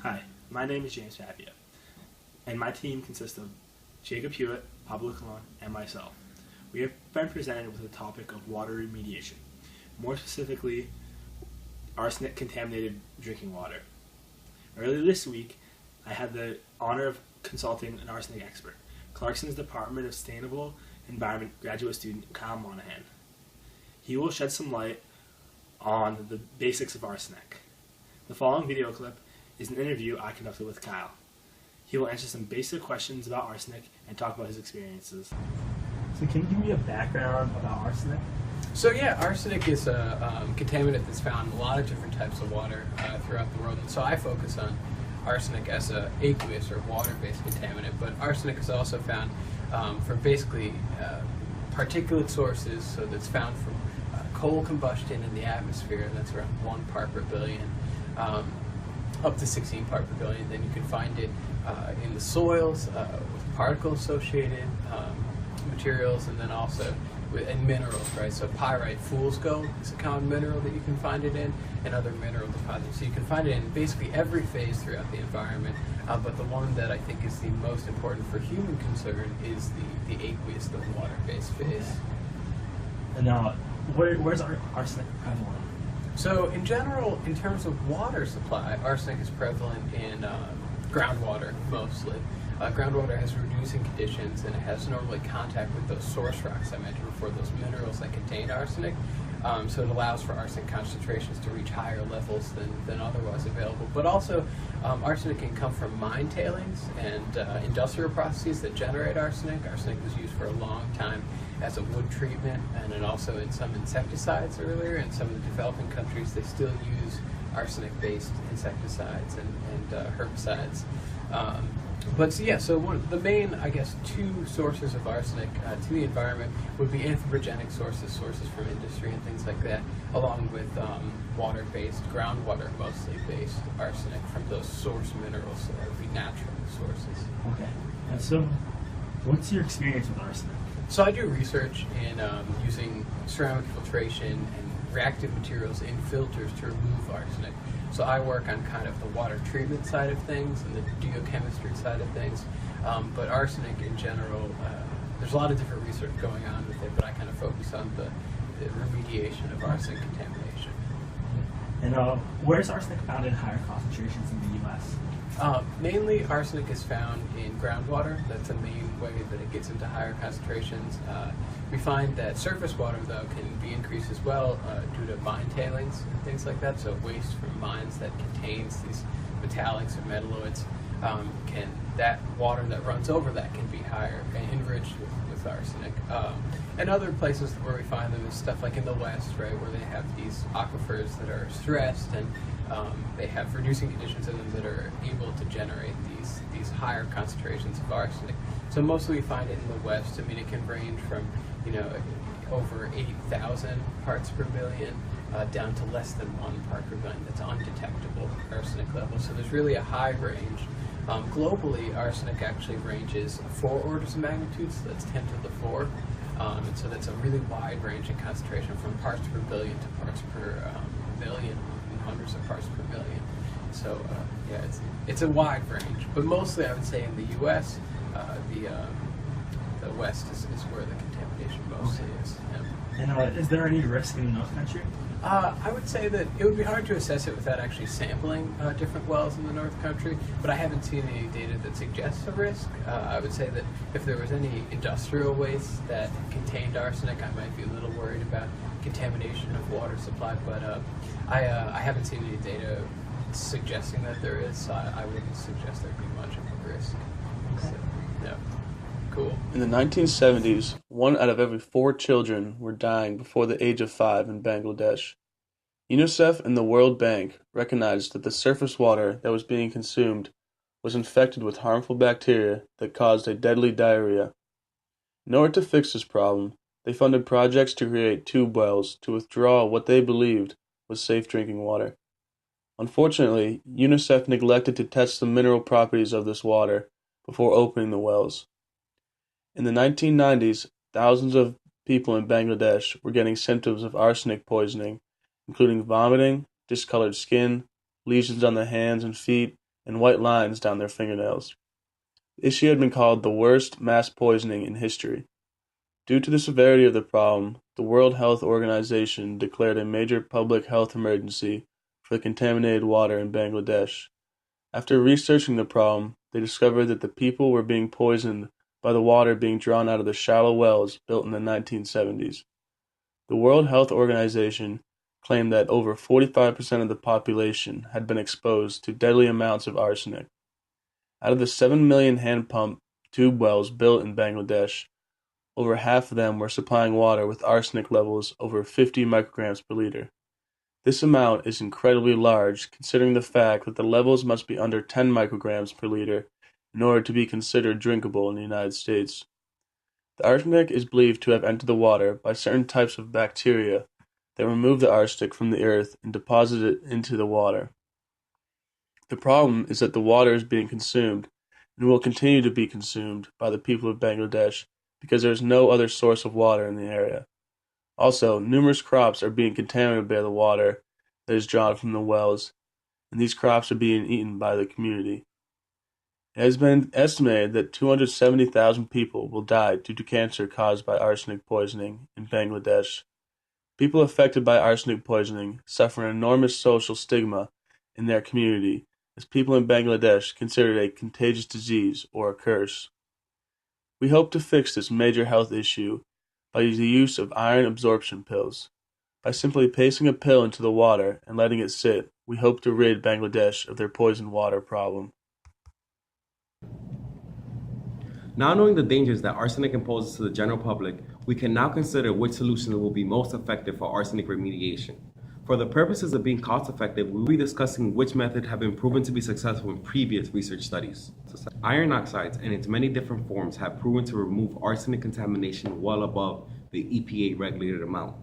Hi, my name is James Papia, and my team consists of Jacob Hewitt, Pablo Colon, and myself. We have been presented with the topic of water remediation, more specifically, arsenic-contaminated drinking water. Earlier this week, I had the honor of consulting an arsenic expert, Clarkson's Department of Sustainable Environment graduate student Kyle Monahan. He will shed some light on the basics of arsenic. The following video clip is an interview I conducted with Kyle. He will answer some basic questions about arsenic and talk about his experiences. So can you give me a background about arsenic? So yeah, arsenic is a contaminant that's found in a lot of different types of water throughout the world. And so I focus on arsenic as a aqueous or water-based contaminant, but arsenic is also found from basically particulate sources, so that's found from coal combustion in the atmosphere, that's around 1 part per billion, up to 16 part per billion. Then you can find it in the soils with particle-associated materials, and then also in minerals, right? So pyrite fool's gold is a common mineral that you can find it in, and other mineral deposits. So you can find it in basically every phase throughout the environment, but the one that I think is the most important for human concern is the aqueous, the water-based phase. And now, where's arsenic prevalent? So in general, in terms of water supply, arsenic is prevalent in groundwater mostly. Groundwater has reducing conditions, and it has normally contact with those source rocks I mentioned before, those minerals that contain arsenic. So it allows for arsenic concentrations to reach higher levels than otherwise available. But also, arsenic can come from mine tailings and industrial processes that generate arsenic. Arsenic was used for a long time as a wood treatment, and then also in some insecticides earlier. In some of the developing countries, they still use arsenic-based insecticides and herbicides. But so yeah, so the main, I guess, two sources of arsenic to the environment would be anthropogenic sources from industry and things like that, along with water-based, groundwater mostly based arsenic from those source minerals that would be natural sources. Okay. And so, what's your experience with arsenic? So I do research in using ceramic filtration and reactive materials in filters to remove arsenic. So I work on kind of the water treatment side of things and the geochemistry side of things. But arsenic in general, there's a lot of different research going on with it, but I kind of focus on the remediation of arsenic contamination. And where's arsenic found in higher concentrations in the U.S.? Mainly arsenic is found in groundwater. That's the main way that it gets into higher concentrations. We find that surface water, though, can be increased as well due to mine tailings and things like that. So waste from mines that contains these metallics or metalloids, that water that runs over that can be higher and enriched with arsenic. And other places where we find them is stuff like in the West, right, where they have these aquifers that are stressed and they have reducing conditions in them that are able to generate these higher concentrations of arsenic. So mostly we find it in the West. I mean, it can range from, over 8,000 parts per billion down to less than 1 part per billion. That's undetectable arsenic level. So there's really a high range. Globally, arsenic actually ranges 4 orders of magnitude, so that's 10 to the 4. And so that's a really wide range in concentration, from parts per billion to parts per million, and hundreds of parts per million. So yeah, it's a wide range, but mostly I would say in the U.S., the West is where the contamination mostly is. Yeah. And is there any risk in the North Country? I would say that it would be hard to assess it without actually sampling different wells in the North Country, but I haven't seen any data that suggests a risk. I would say that if there was any industrial waste that contained arsenic, I might be a little worried about contamination of water supply, but I haven't seen any data suggesting that there is, so I wouldn't suggest there'd be much of a risk. So, yeah. Cool. In the 1970s, 1 out of every 4 children were dying before the age of 5 in Bangladesh. UNICEF and the World Bank recognized that the surface water that was being consumed was infected with harmful bacteria that caused a deadly diarrhea. In order to fix this problem, they funded projects to create tube wells to withdraw what they believed was safe drinking water. Unfortunately, UNICEF neglected to test the mineral properties of this water before opening the wells. In the 1990s, thousands of people in Bangladesh were getting symptoms of arsenic poisoning, including vomiting, discolored skin, lesions on the hands and feet, and white lines down their fingernails. The issue had been called the worst mass poisoning in history. Due to the severity of the problem, the World Health Organization declared a major public health emergency for the contaminated water in Bangladesh. After researching the problem, they discovered that the people were being poisoned by the water being drawn out of the shallow wells built in the 1970s. The World Health Organization claimed that over 45% of the population had been exposed to deadly amounts of arsenic. Out of the 7 million hand pump tube wells built in Bangladesh, over half of them were supplying water with arsenic levels over 50 micrograms per liter. This amount is incredibly large, considering the fact that the levels must be under 10 micrograms per liter in order to be considered drinkable in the United States. The arsenic is believed to have entered the water by certain types of bacteria that remove the arsenic from the earth and deposit it into the water. The problem is that the water is being consumed and will continue to be consumed by the people of Bangladesh because there is no other source of water in the area. Also, numerous crops are being contaminated by the water that is drawn from the wells, and these crops are being eaten by the community. It has been estimated that 270,000 people will die due to cancer caused by arsenic poisoning in Bangladesh. People affected by arsenic poisoning suffer an enormous social stigma in their community, as people in Bangladesh consider it a contagious disease or a curse. We hope to fix this major health issue by the use of iron absorption pills. By simply placing a pill into the water and letting it sit, we hope to rid Bangladesh of their poisoned water problem. Now knowing the dangers that arsenic imposes to the general public, we can now consider which solution will be most effective for arsenic remediation. For the purposes of being cost-effective, we will be discussing which method have been proven to be successful in previous research studies. Iron oxides in its many different forms have proven to remove arsenic contamination well above the EPA regulated amount.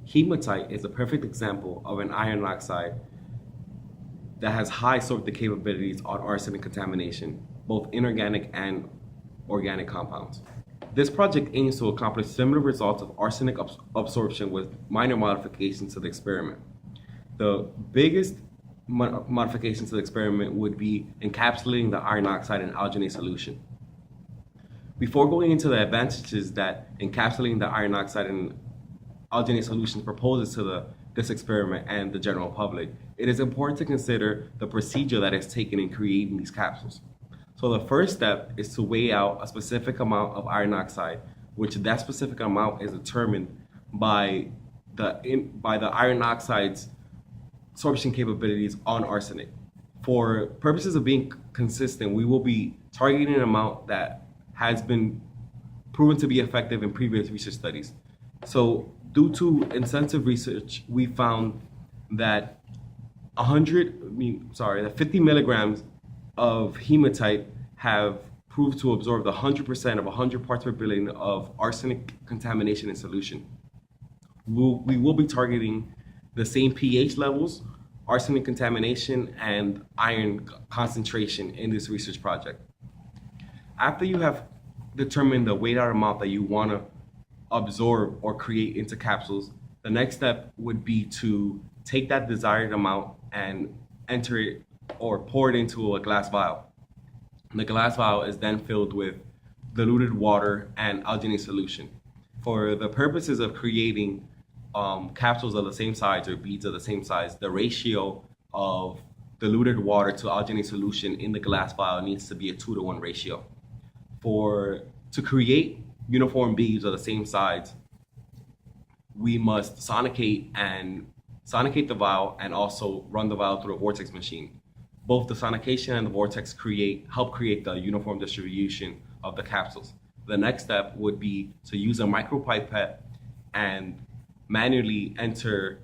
Hematite is a perfect example of an iron oxide that has high sorptive capabilities on arsenic contamination, both inorganic and organic compounds. This project aims to accomplish similar results of arsenic absorption with minor modifications to the experiment. The biggest modification to the experiment would be encapsulating the iron oxide in alginate solution. Before going into the advantages that encapsulating the iron oxide in alginate solution proposes to this experiment and the general public, it is important to consider the procedure that is taken in creating these capsules. So the first step is to weigh out a specific amount of iron oxide, which that specific amount is determined by the iron oxide's sorption capabilities on arsenic. For purposes of being consistent, we will be targeting an amount that has been proven to be effective in previous research studies. So due to intensive research, we found that 50 milligrams of hematite have proved to absorb the 100% of 100 parts per billion of arsenic contamination in solution. We will be targeting the same pH levels, arsenic contamination, and iron concentration in this research project. After you have determined the weighed out amount that you want to absorb or create into capsules, the next step would be to take that desired amount and enter it or pour it into a glass vial. The glass vial is then filled with diluted water and alginate solution. For the purposes of creating capsules of the same size or beads of the same size, the ratio of diluted water to alginate solution in the glass vial needs to be a 2-to-1 ratio. To create uniform beads of the same size, we must sonicate the vial and also run the vial through a vortex machine. Both the sonication and the vortex help create the uniform distribution of the capsules. The next step would be to use a micropipette and manually enter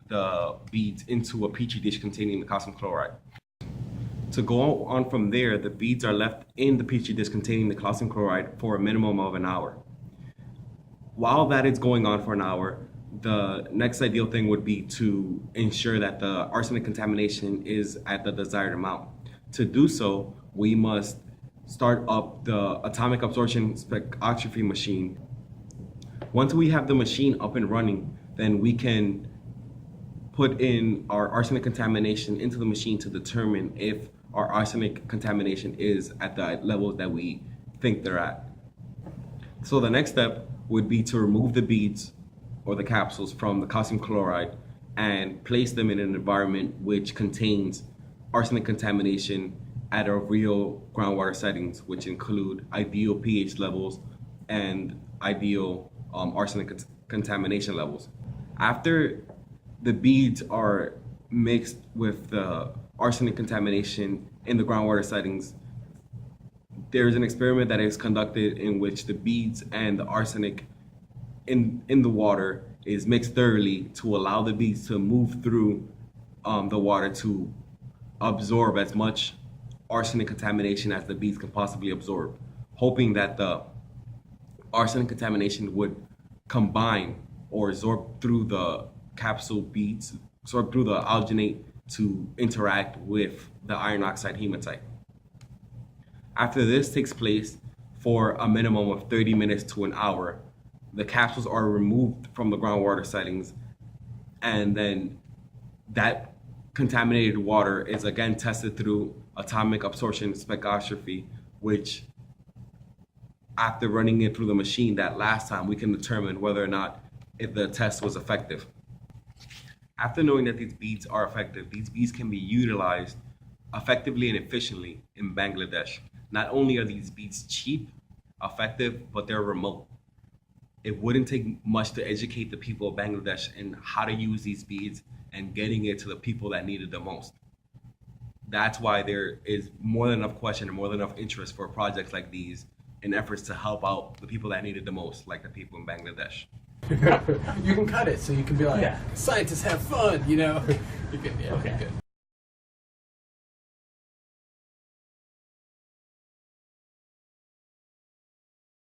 the beads into a petri dish containing the calcium chloride. To go on from there, the beads are left in the petri dish containing the calcium chloride for a minimum of an hour. While that is going on for an hour, the next ideal thing would be to ensure that the arsenic contamination is at the desired amount. To do so, we must start up the atomic absorption spectroscopy machine. Once we have the machine up and running, then we can put in our arsenic contamination into the machine to determine if our arsenic contamination is at the levels that we think they're at. So the next step would be to remove the beads or the capsules from the calcium chloride and place them in an environment which contains arsenic contamination at our real groundwater settings, which include ideal pH levels and ideal arsenic contamination levels. After the beads are mixed with the arsenic contamination in the groundwater settings, there's an experiment that is conducted in which the beads and the arsenic in the water is mixed thoroughly to allow the beads to move through the water to absorb as much arsenic contamination as the beads can possibly absorb, hoping that the arsenic contamination would combine or absorb through the capsule beads, absorb through the alginate to interact with the iron oxide hematite. After this takes place for a minimum of 30 minutes to an hour, the capsules are removed from the groundwater settings, and then that contaminated water is again tested through atomic absorption spectroscopy, which after running it through the machine that last time, we can determine whether or not if the test was effective. After knowing that these beads are effective, these beads can be utilized effectively and efficiently in Bangladesh. Not only are these beads cheap, effective, but they're remote. It wouldn't take much to educate the people of Bangladesh in how to use these beads and getting it to the people that need it the most. That's why there is more than enough question and more than enough interest for projects like these in efforts to help out the people that need it the most, like the people in Bangladesh. You can cut it so you can be like, Yeah. scientists have fun, you know? You can, yeah, Okay. good.